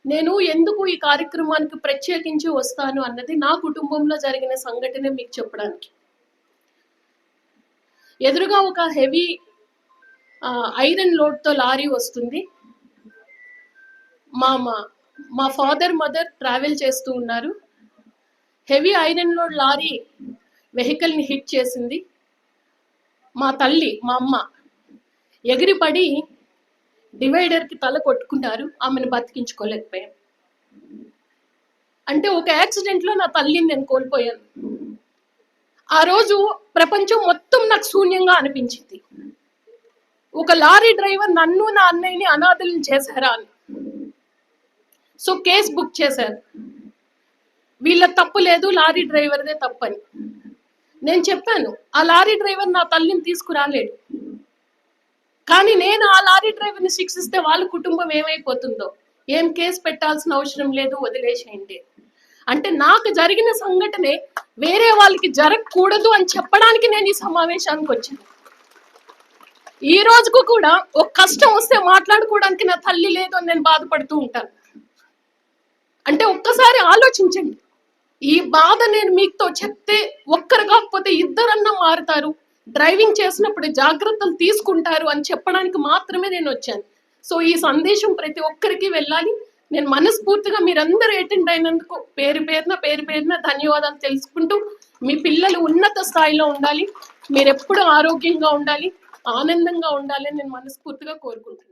నేను ఎందుకు ఈ కార్యక్రమానికి ప్రత్యేకించి వస్తాను అన్నది నా కుటుంబంలో జరిగిన సంఘటన మీకు చెప్పడానికి. ఎదురుగా ఒక హెవీ ఐరన్ లోడ్తో లారీ వస్తుంది. మా ఫాదర్ మదర్ ట్రావెల్ చేస్తూ ఉన్నారు. హెవీ ఐరన్ లోడ్ లారీ వెహికల్ని హిట్ చేసింది. మా తల్లి, మా అమ్మ ఎగిరిపడి డివైడర్కి తల కొట్టుకున్నారు. ఆమెను బతికించుకోలేకపోయాం. అంటే ఒక యాక్సిడెంట్లో నా తల్లిని నేను కోల్పోయాను. ఆ రోజు ప్రపంచం మొత్తం నాకు శూన్యంగా అనిపించింది. ఒక లారీ డ్రైవర్ నన్ను నా అన్నయ్యని అనాథులను చేశారా అని. సో కేసు బుక్ చేశారు. వీళ్ళ తప్పు లేదు, లారీ డ్రైవర్దే తప్పని. నేను చెప్పాను, ఆ లారీ డ్రైవర్ నా తల్లిని తీసుకురాలేడు, కానీ నేను ఆ లారీ డ్రైవర్ని శిక్షిస్తే వాళ్ళ కుటుంబం ఏమైపోతుందో, ఏం కేసు పెట్టాల్సిన అవసరం లేదు, వదిలేసేయండి. అంటే నాకు జరిగిన సంఘటనే వేరే వాళ్ళకి జరగకూడదు అని చెప్పడానికి నేను ఈ సమావేశానికి వచ్చాను. ఈ రోజుకు కూడా ఒక కష్టం వస్తే మాట్లాడుకోవడానికి నా తల్లి లేదు అని నేను బాధపడుతూ ఉంటాను. అంటే ఒక్కసారి ఆలోచించండి, ఈ బాధ నేను మీతో చెప్తే ఒక్కరు కాకపోతే ఇద్దరన్నా మారుతారు, డ్రైవింగ్ చేసినప్పుడు జాగ్రత్తలు తీసుకుంటారు అని చెప్పడానికి మాత్రమే నేను వచ్చాను. సో ఈ సందేశం ప్రతి ఒక్కరికి వెళ్ళాలి. నేను మనస్ఫూర్తిగా మీరందరూ అటెండ్ అయినందుకు పేరు పేరున ధన్యవాదాలు తెలుసుకుంటూ, మీ పిల్లలు ఉన్నత స్థాయిలో ఉండాలి, మీరు ఎప్పుడు ఆరోగ్యంగా ఉండాలి, ఆనందంగా ఉండాలి అని నేను మనస్ఫూర్తిగా కోరుకుంటున్నాను.